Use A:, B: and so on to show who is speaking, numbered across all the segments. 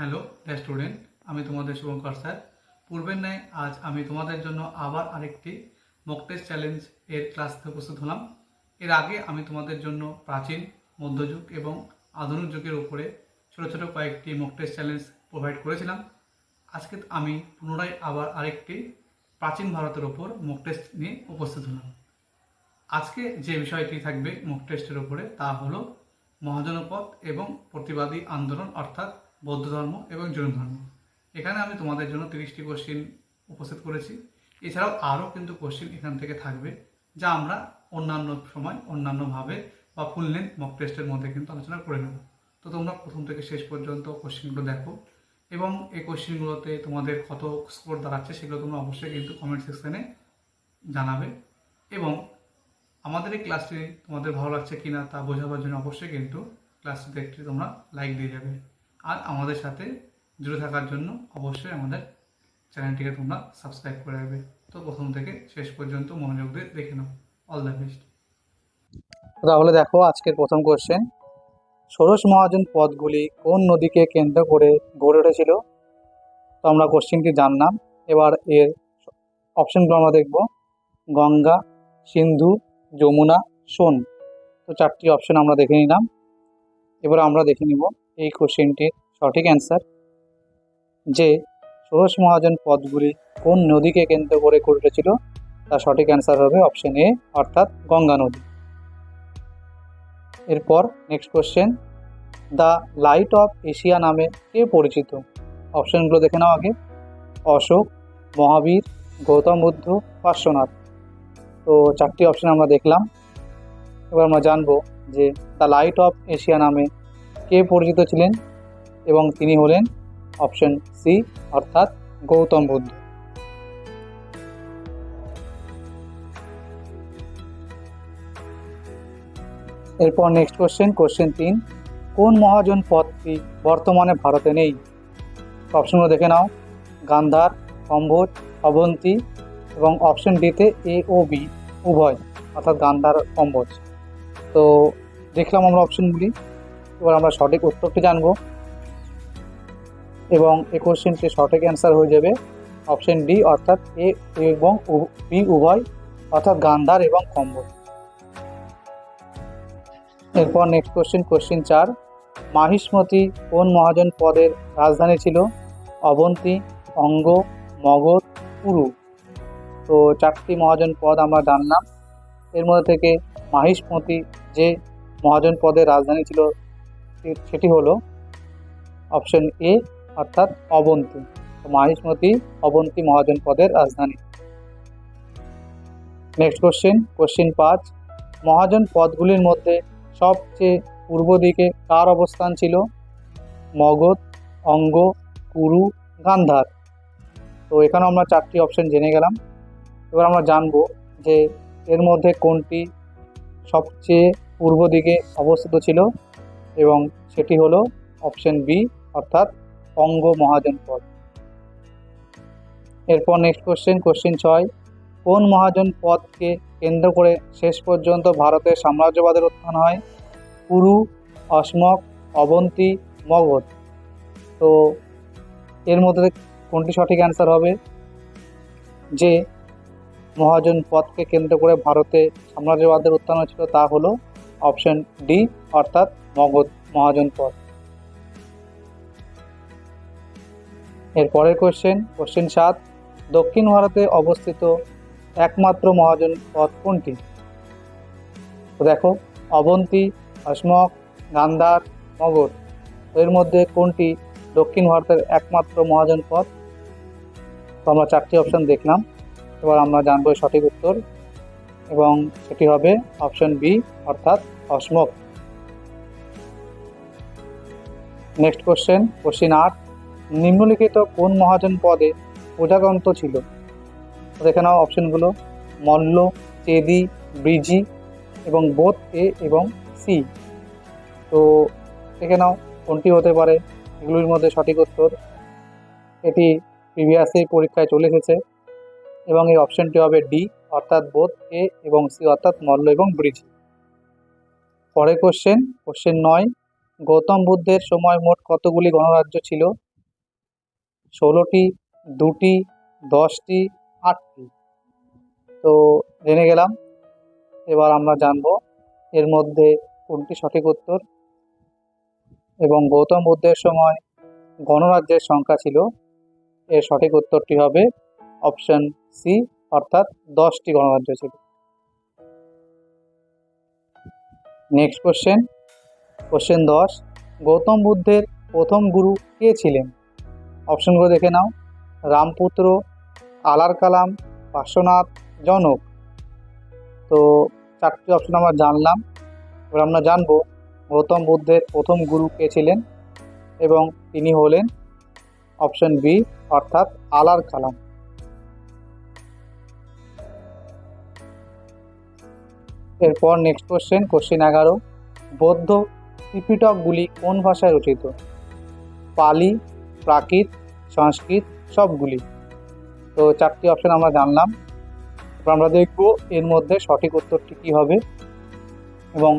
A: Hello student, আমি তোমাদের Shubhankar sir. পূর্বের ন্যায় আজ আমি তোমাদের জন্য আবার আরেকটি মক টেস্ট চ্যালেঞ্জ এর ক্লাসে উপস্থিত হলাম। এর আগে আমি তোমাদের জন্য প্রাচীন, মধ্যযুগ এবং আধুনিক যুগের উপরে ছোটো ছোটো কয়েকটি মক টেস্ট চ্যালেঞ্জ প্রোভাইড করেছিলাম। আজকে আমি পুনরায় আবার আরেকটি প্রাচীন ভারতের ওপর মক টেস্ট নিয়ে উপস্থিত হলাম। আজকে যে বিষয়টি থাকবে মক টেস্টের উপরে তা হলো মহাজনপদ এবং প্রতিবাদী আন্দোলন, অর্থাৎ বৌদ্ধ ধর্ম এবং জৈন ধর্ম। এখানে আমি তোমাদের জন্য 30টি কোশ্চিন উপস্থিত করেছি। এছাড়াও আরও কিন্তু কোশ্চিন এখান থেকে থাকবে, যা আমরা অন্যান্য সময় অন্যান্যভাবে বা ফুল লেন্থ মক টেস্টের মধ্যে কিন্তু আলোচনা করে নেব। তো তোমরা প্রথম থেকে শেষ পর্যন্ত কোশ্চিনগুলো দেখো এবং এই কোশ্চিনগুলোতে তোমাদের কত স্কোর দাঁড়াচ্ছে সেগুলো তোমরা অবশ্যই কিন্তু কমেন্ট সেকশনে জানাবে। এবং আমাদের এই ক্লাসটি তোমাদের ভালো লাগছে কিনা তা বোঝাবার জন্য অবশ্যই কিন্তু ক্লাসটি দেখতে তোমরা লাইক দিয়ে যাবে। আর আমাদের সাথে জুড়ে থাকার জন্য অবশ্যই আমাদের চ্যানেলটিকে তোমরা সাবস্ক্রাইব করে রাখবে। তো প্রথম থেকে শেষ পর্যন্ত মনোযোগ দিয়ে দেখে নাও। All the best.
B: তাহলে দেখো আজকের প্রথম কোশ্চেন, ষোড়শ মহাজন পদগুলি কোন নদীকে কেন্দ্র করে গড়ে উঠেছিল? তো আমরা কোশ্চেনটি জানলাম। এবার এর অপশনগুলো আমরা দেখব। গঙ্গা, সিন্ধু, যমুনা, সোন। তো চারটি অপশন আমরা দেখে নিলাম। এবার আমরা দেখে নিব এই কোশ্চেনটির সঠিক অ্যান্সার, যে ষোড়শ মহাজন পদগুলি কোন নদীকে কেন্দ্র করে গড়ে উঠেছিল। তার সঠিক অ্যান্সার হবে অপশন এ, অর্থাৎ গঙ্গা নদী। এরপর next question, the light off Asia নামে কে পরিচিত? অপশনগুলো দেখে নাও আগে। অশোক, মহাবীর, গৌতম বুদ্ধ, পার্শ্বনাথ। তো চারটি অপশন আমরা দেখলাম। এবার আমরা জানবো যে দ্য লাইট অফ এশিয়া নামে কে পরিচিত ছিলেন, এবং তিনি হলেন অপশন সি, অর্থাৎ গৌতম বুদ্ধ। এরপর নেক্সট কোশ্চেন 3, কোন মহাজন পদটি বর্তমানে ভারতে নেই? অপশনগুলো দেখে নাও। গান্ধার, কম্বোজ, অবন্তী, এবং অপশন ডিতে এ ও বি উভয়, অর্থাৎ গান্ধার, কম্বোজ। তো দেখলাম আমরা অপশনগুলি। এবার আমরা সঠিক উত্তরটি জানব, এবং এই কোশ্চেনটির সঠিক অ্যান্সার হয়ে যাবে অপশন ডি, অর্থাৎ এ এবং বি উভয়, অর্থাৎ গান্ধার এবং কম্বোজ। এরপর নেক্সট কোশ্চেন 4, মাহিষ্মতি কোন মহাজন পদের রাজধানী ছিল? অবন্তী, অঙ্গ, মগধ, পুরু। তো চারটি মহাজন পদ আমরা জানলাম। এর মধ্যে থেকে মাহিষ্মতি যে মহাজন পদের রাজধানী ছিল সেটি হলো অপশন এ, অর্থাৎ অবন্তী। তো মাহিষ্মতি অবন্তী মহাজন পদের রাজধানী। নেক্সট কোশ্চেন 5, মহাজন পদগুলির মধ্যে সবচেয়ে পূর্ব দিকে কার অবস্থান ছিল? মগধ, অঙ্গ, কুরু, গান্ধার। তো এখানে আমরা চারটি অপশন জেনে গেলাম। এবার আমরা জানব যে এর মধ্যে কোনটি সবচেয়ে পূর্ব দিকে অবস্থিত ছিল, এবং সেটি হলো অপশন বি, অর্থাৎ অঙ্গ মহাজন পদ। এরপর নেক্সট কোশ্চেন 6, কোন মহাজন পদকে কেন্দ্র করে শেষ পর্যন্ত ভারতের সাম্রাজ্যবাদের উত্থান হয়? কুরু, অসমক, অবন্তী, মগধ। তো এর মধ্যে কোনটি সঠিক অ্যান্সার হবে? যে মহাজন পদকে কেন্দ্র করে ভারতে সাম্রাজ্যবাদের উত্থান হয়েছিল তা হলো অপশন ডি, অর্থাৎ মগধ মহাজন পদ। এরপরের কোশ্চেন 7, দক্ষিণ ভারতে অবস্থিত একমাত্র মহাজন পদ কোনটি? তো দেখো, অবন্তী, অসমক, গান্ধার, মগধ। এর মধ্যে কোনটি দক্ষিণ ভারতের একমাত্র মহাজন পদ? তো আমরা চারটি অপশন দেখলাম। এবার আমরা জানবো সঠিক উত্তর, এবং সেটি হবে অপশন বি, অর্থাৎ অসমক। নেক্সট কোশ্চেন 8, নিম্নলিখিত কোন মহাজন পদে প্রজাতন্ত্র ছিল? দেখে নাও অপশনগুলো। মল্ল, চেদি, ব্রিজি, এবং বোথ এ এবং সি। তো দেখে নাও কোনটি হতে পারে এগুলির মধ্যে সঠিক উত্তর। এটি প্রিভিয়াসের পরীক্ষায় চলে এসেছে, এবং এই অপশনটি হবে ডি, অর্থাৎ বোথ এ এবং সি, অর্থাৎ মল্ল এবং ব্রিজি। পরের কোশ্চেন 9, গৌতম বুদ্ধের সময় মোট কতগুলি গণরাজ্য ছিল? 16টি, 2টি, 10টি, 8টি। তো জেনে গেলাম। এবার আমরা জানবো এর মধ্যে কোনটি সঠিক উত্তর। এবং গৌতম বুদ্ধের সময় গণরাজ্যের সংখ্যা ছিল, এর সঠিক উত্তরটি হবে অপশন সি, অর্থাৎ 10টি গণরাজ্য ছিল। নেক্সট কোশ্চেন 10, গৌতম বুদ্ধের প্রথম গুরু কে ছিলেন? অপশনগুলো দেখে নাও। রামপুত্র, আলার কালাম, পার্শ্বনাথ, জনক। তো 4টি অপশন আমরা জানলাম। এবার আমরা জানবো গৌতম বুদ্ধের প্রথম গুরু কে ছিলেন, এবং তিনি হলেন অপশন বি, অর্থাৎ আলার কালাম। এরপর নেক্সট কোশ্চেন 11, বৌদ্ধ ত্রিপিটকগুলি কোন ভাষায় রচিত? পালি, প্রাকৃত, সংস্কৃত, সবগুলি। তো 4টি অপশন আমরা জানলাম। এবার আমরা দেখব এর মধ্যে সঠিক উত্তরটি কী হবে। এবং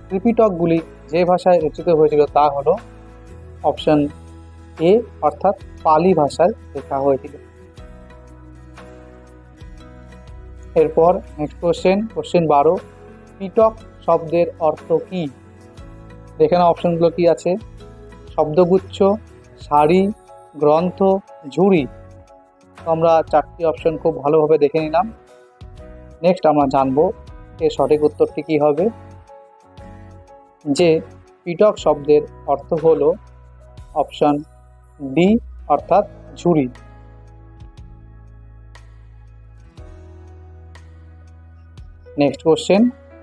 B: ত্রিপিটকগুলি যে ভাষায় রচিত হয়েছিল তা হলো অপশন এ, অর্থাৎ পালি ভাষায় লেখা হয়েছিল। এরপর নেক্সট কোশ্চেন 12, পিটক শব্দের অর্থ কী? দেখে নাও অপশনগুলো কী আছে। শব্দগুচ্ছ, সারি, গ্রন্থ, ঝুড়ি। তো আমরা 4টি অপশন খুব ভালোভাবে দেখে নিলাম। নেক্সট আমরা জানবো এর সঠিক উত্তরটি কী হবে। যে পিটক শব্দের অর্থ হলো অপশন ডি, অর্থাৎ ঝুড়ি। নেক্সট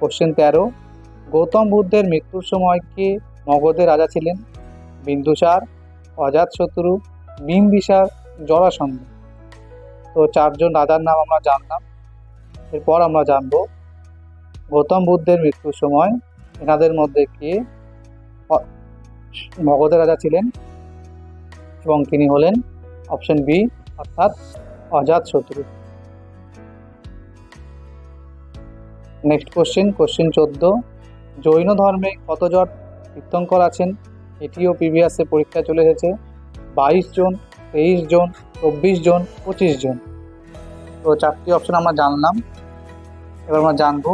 B: কোশ্চেন 13, গৌতম বুদ্ধের মৃত্যুর সময় কে মগধের রাজা ছিলেন? বিন্দুসার, অজাতশত্রু, বিম্বিসার, জরাসন্ধ। তো 4জন রাজার নাম আমরা জানলাম। এরপর আমরা জানবো গৌতম বুদ্ধের মৃত্যুর সময় এনাদের মধ্যে কে মগধের রাজা ছিলেন, এবং তিনি হলেন অপশন বি, অর্থাৎ অজাতশত্রু। নেক্সট কোশ্চেন 14, জৈন ধর্মে কতজন তীর্থঙ্কর আছেন? এটিও প্রিভিয়াসে পরীক্ষায় চলে এসেছে। 22 জন, 23 জন, 24 জন, 25 জন। তো 4টি অপশন আমরা জানলাম। এবার আমরা জানবো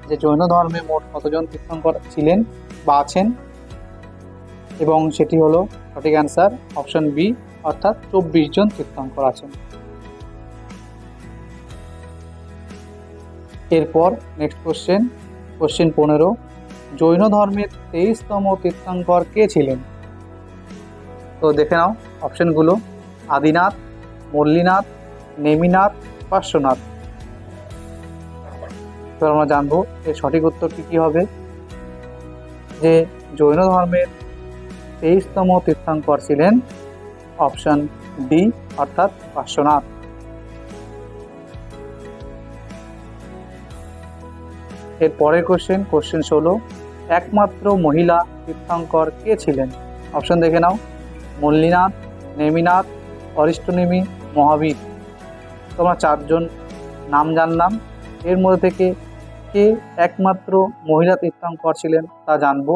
B: যে জৈন ধর্মে মোট কতজন তীর্থঙ্কর ছিলেন বা আছেন, এবং সেটি হলো সঠিক অ্যান্সার অপশন বি, অর্থাৎ 24 জন তীর্থঙ্কর আছেন। এরপর নেক্সট কোশ্চেন 15, জৈন ধর্মের 23তম তীর্থঙ্কর কে ছিলেন? তো দেখে নাও অপশনগুলো। আদিনাথ, মল্লিনাথ, নেমিনাথ, পার্শ্বনাথ। তো আমরা জানবো এর সঠিক উত্তরটি কী হবে। যে জৈন ধর্মের 23তম তীর্থঙ্কর ছিলেন অপশন ডি, অর্থাৎ পার্শ্বনাথ। এর পরের কোশ্চেন 16, একমাত্র মহিলা তীর্থঙ্কর কে ছিলেন? অপশন দেখে নাও। মল্লিনাথ, নেমিনাথ, অরিষ্টনেমি, মহাবীর। তোমরা 4জন নাম জানলাম। এর মধ্যে থেকে কে একমাত্র মহিলা তীর্থঙ্কর ছিলেন তা জানবো,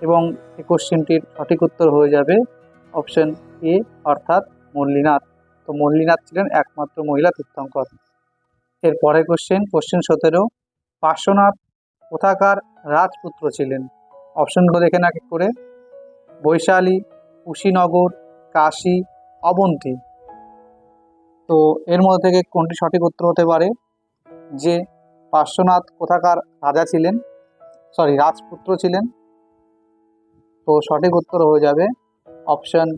B: এবং এই কোশ্চেনটির সঠিক উত্তর হয়ে যাবে অপশন এ, অর্থাৎ মল্লিনাথ। তো মল্লিনাথ ছিলেন একমাত্র মহিলা তীর্থঙ্কর। এর পরের কোশ্চেন 17, পার্শ্বনাথ কোথাকার রাজপুত্র ছিলেন? অপশনগুলো দেখে না এক করে। বৈশালী, কুশীনগর, কাশী, অবন্তী। তো এর মধ্যে থেকে কোনটি সঠিক উত্তর হতে পারে? যে পার্শ্বনাথ কোথাকার রাজপুত্র ছিলেন? তো সঠিক উত্তর হয়ে যাবে অপশন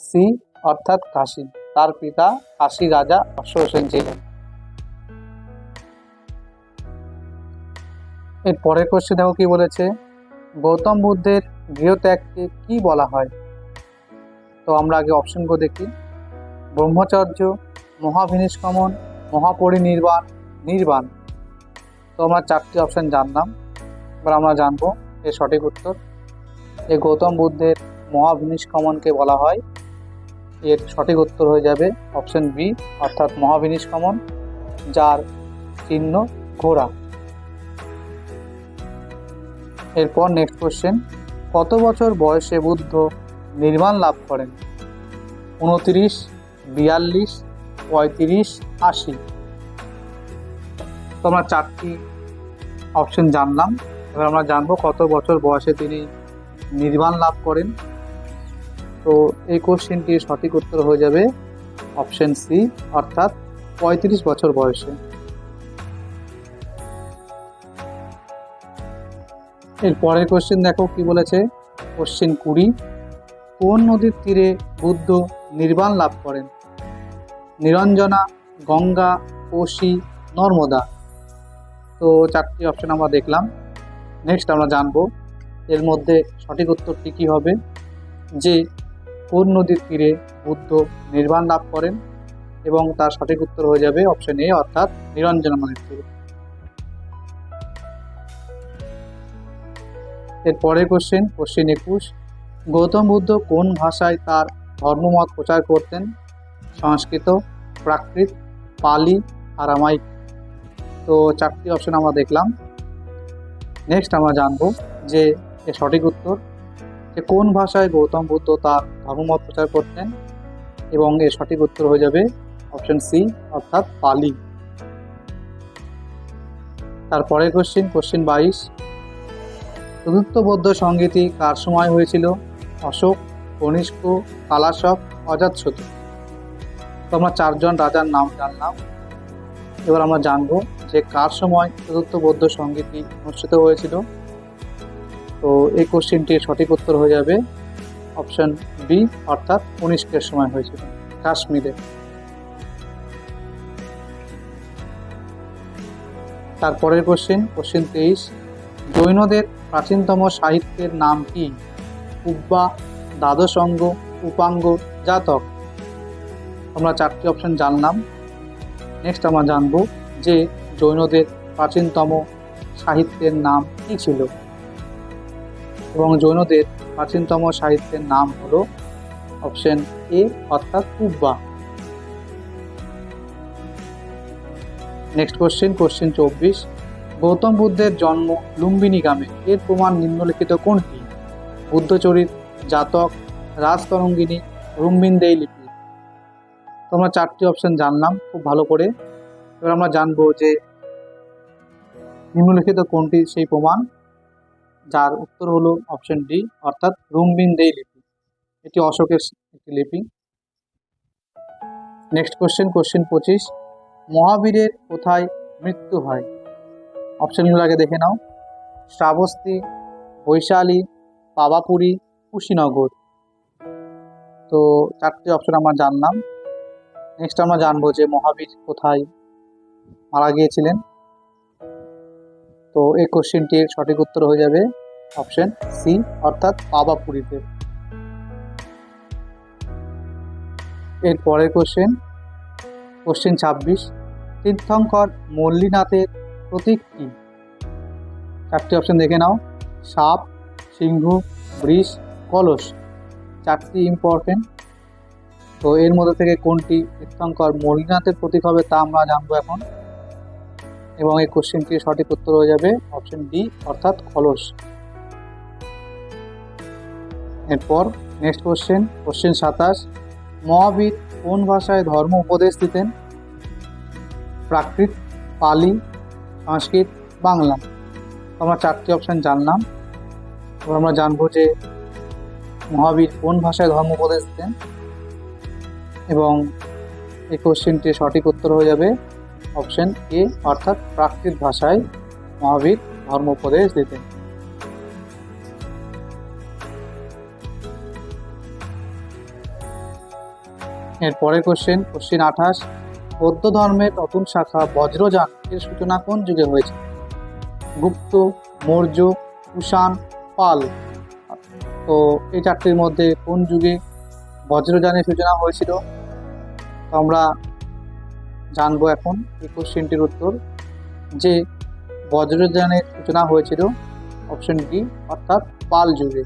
B: সি, অর্থাৎ কাশী। তার পিতা কাশী রাজা অশ্বসেন ছিলেন। এর পরের কোশ্চেন দেখো কি বলেছে। গৌতম বুদ্ধের গৃহত্যাগকে কি বলা হয়? তো আমরা আগে অপশনগুলো দেখি। ব্রহ্মচর্য, মহাবিনিষ্ক্রমণ, মহাপরিনির্বাণ, নির্বাণ। তো আমরা 4টি অপশন জানলাম। এবার আমরা জানবো এর সঠিক উত্তর। এই গৌতম বুদ্ধের মহাবিনিষ্ক্রমণকে বলা হয়, এর সঠিক উত্তর হয়ে যাবে অপশন বি, অর্থাৎ মহাবিনিষ্ক্রমণ, যার চিহ্ন ঘোড়া। এরপর নেক্সট কোশ্চেন, কত বছর বয়সে বুদ্ধ নির্বাণ লাভ করেন? 29, 42, 35, 80। তো আমরা 4টি অপশন জানলাম। এবার আমরা জানবো কত বছর বয়সে তিনি নির্বাণ লাভ করেন। তো এই কোশ্চেনটির সঠিক উত্তর হয়ে যাবে অপশন সি, অর্থাৎ 35 বছর বয়সে। এর পরের কোশ্চেন দেখো কি বলেছে। কোশ্চেন 20, কোন নদীর তীরে বুদ্ধ নির্বাণ লাভ করেন? নিরঞ্জনা, গঙ্গা, কোশি, নর্মদা। তো 4টি অপশন আমরা দেখলাম। নেক্সট আমরা জানবো এর মধ্যে সঠিক উত্তরটি কী হবে, যে কোন নদীর তীরে বুদ্ধ নির্বাণ লাভ করেন, এবং তার সঠিক উত্তর হয়ে যাবে অপশন এ, অর্থাৎ নিরঞ্জনা নদীর তীরে। এর পরের কোশ্চেন 21, গৌতম বুদ্ধ কোন ভাষায় তার ধর্মমত প্রচার করতেন? সংস্কৃত, প্রাকৃত, পালি, আরামাইক। তো 4টি অপশন আমরা দেখলাম। নেক্সট আমরা জানবো যে এর সঠিক উত্তর, যে কোন ভাষায় গৌতম বুদ্ধ তার ধর্মমত প্রচার করতেন, এবং এর সঠিক উত্তর হয়ে যাবে অপশন সি, অর্থাৎ পালি। তারপরের কোশ্চেন 22, চতুর্থ বৌদ্ধ সংগীতি কার সময় হয়েছিল? অশোক, কনিষ্ক, কালাশক, অজাতশত্রু। তো আমরা 4জন রাজার নাম জানলাম। এবার আমরা জানবো যে কার সময় চতুর্থ বৌদ্ধ সংগীতি অনুষ্ঠিত হয়েছিল। তো এই কোশ্চেনটির সঠিক উত্তর হয়ে যাবে অপশন বি, অর্থাৎ কনিষ্কের সময় হয়েছিল, কাশ্মীরে। তারপরের কোশ্চেন 23, জৈনদের প্রাচীনতম সাহিত্যের নাম কি? উব্বা, দ্বাদশাঙ্গ, উপাঙ্গ, জাতক। আমরা 4টি অপশন জানলাম। নেক্সট আমরা জানবো যে জৈনদের প্রাচীনতম সাহিত্যের নাম কি ছিল, এবং জৈনদের প্রাচীনতম সাহিত্যের নাম হলো অপশন এ, অর্থাৎ উব্বা। নেক্সট কোশ্চেন 24, গৌতম বুদ্ধের জন্ম লুম্বিনী গ্রামে, এর প্রমাণ নিম্নলিখিত কোনটি? বুদ্ধচরিত, জাতক, রাজতরঙ্গিনী, রুম্বিনদেই লিপি। তো আমরা 4টি অপশন জানলাম খুব ভালো করে। এবার আমরা জানবো যে নিম্নলিখিত কোনটি সেই প্রমাণ, যার উত্তর হলো অপশন ডি, অর্থাৎ রুম্বিনদেই লিপি। এটি অশোকের একটি লিপি। নেক্সট কোশ্চেন 25, মহাবীরের কোথায় মৃত্যু হয়? অপশনগুলো আগে দেখে নাও। শ্রাবস্তী, বৈশালী, পাবাপুরী, কুশীনগর। তো 4টি অপশন আমরা জানলাম। নেক্সট আমরা জানবো যে মহাবীর কোথায় মারা গিয়েছিলেন। তো এই কোশ্চেনটির সঠিক উত্তর হয়ে যাবে অপশন সি, অর্থাৎ পাবাপুরীতে। এর পরের কোশ্চেন 26, তীর্থঙ্কর মল্লীনাথের প্রতীক কি? 4টি অপশন দেখে নাও। সাপ, সিংহ, বৃষ, কলস। 4টি ইম্পর্টেন্ট। তো এর মধ্যে থেকে কোনটি তীর্থঙ্কর মল্লীনাথের প্রতীক হবে তা আমরা জানবো এখন, এবং এই কোশ্চেনটির সঠিক উত্তর হয়ে যাবে অপশন ডি, অর্থাৎ কলস। এরপর নেক্সট কোশ্চেন 27, মহাবীর কোন ভাষায় ধর্ম উপদেশ দিতেন? প্রাকৃত, পালি, সংস্কৃত, বাংলা। আমরা 4টি অপশন জানলাম। এবার আমরা জানবো যে মহাবীর কোন ভাষায় ধর্ম উপদেশ দিতেন, এবং এই কোশ্চেনটির সঠিক উত্তর হয়ে যাবে অপশন এ, অর্থাৎ প্রাকৃত ভাষায় মহাবীর ধর্ম উপদেশ দিতেন। এর পরের কোশ্চেন 28, বৌদ্ধ ধর্মের নতুন শাখা বজ্রযান এর সূচনা কোন যুগে হয়েছে? গুপ্ত, মৌর্য, কুষাণ, পাল। তো এই 4টির মধ্যে কোন যুগে বজ্রযানের সূচনা হয়েছিল? তো আমরা জানবো এখন এই কোশ্চেনটির উত্তর, যে বজ্রযানের সূচনা হয়েছিল অপশন ডি, অর্থাৎ পাল যুগে।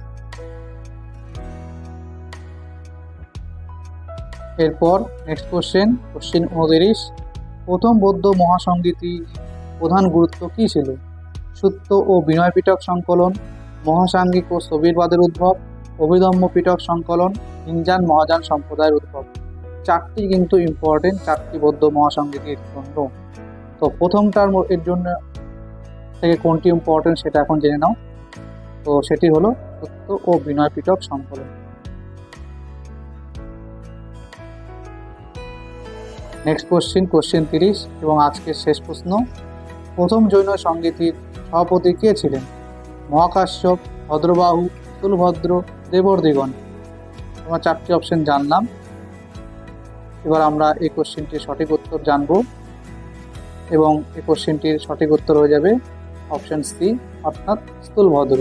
B: এরপর নেক্সট কোশ্চেন 29, প্রথম বৌদ্ধ মহাসংগীতির প্রধান গুরুত্ব কী ছিল? সূত্র ও বিনয় পিটক সংকলন, মহাসাঙ্গিক ও স্থবিরবাদের উদ্ভব, অভিধম্ম পিটক সংকলন, ইনজান মহাযান সম্প্রদায়ের উদ্ভব। চারটি কিন্তু ইম্পর্টেন্ট, চারটি বৌদ্ধ মহাসংগীতির জন্য। তো প্রথমটার এর জন্য থেকে কোনটি ইম্পর্টেন্ট সেটা এখন জেনে নাও। তো সেটি হলো সত্য ও বিনয় পিটক সংকলন। নেক্সট কোশ্চেন 30 এবং আজকের শেষ প্রশ্ন। প্রথম জৈন সংগীতির সভাপতি কে ছিলেন? মহাকাশ্যপ, ভদ্রবাহু, স্থূলভদ্র, দেবর্দিগণ। আমরা চারটি অপশন জানলাম। এবার আমরা এই কোশ্চেনটির সঠিক উত্তর জানব এবং এই কোশ্চেনটির সঠিক উত্তর হয়ে যাবে অপশন সি, অর্থাৎ স্থূলভদ্র।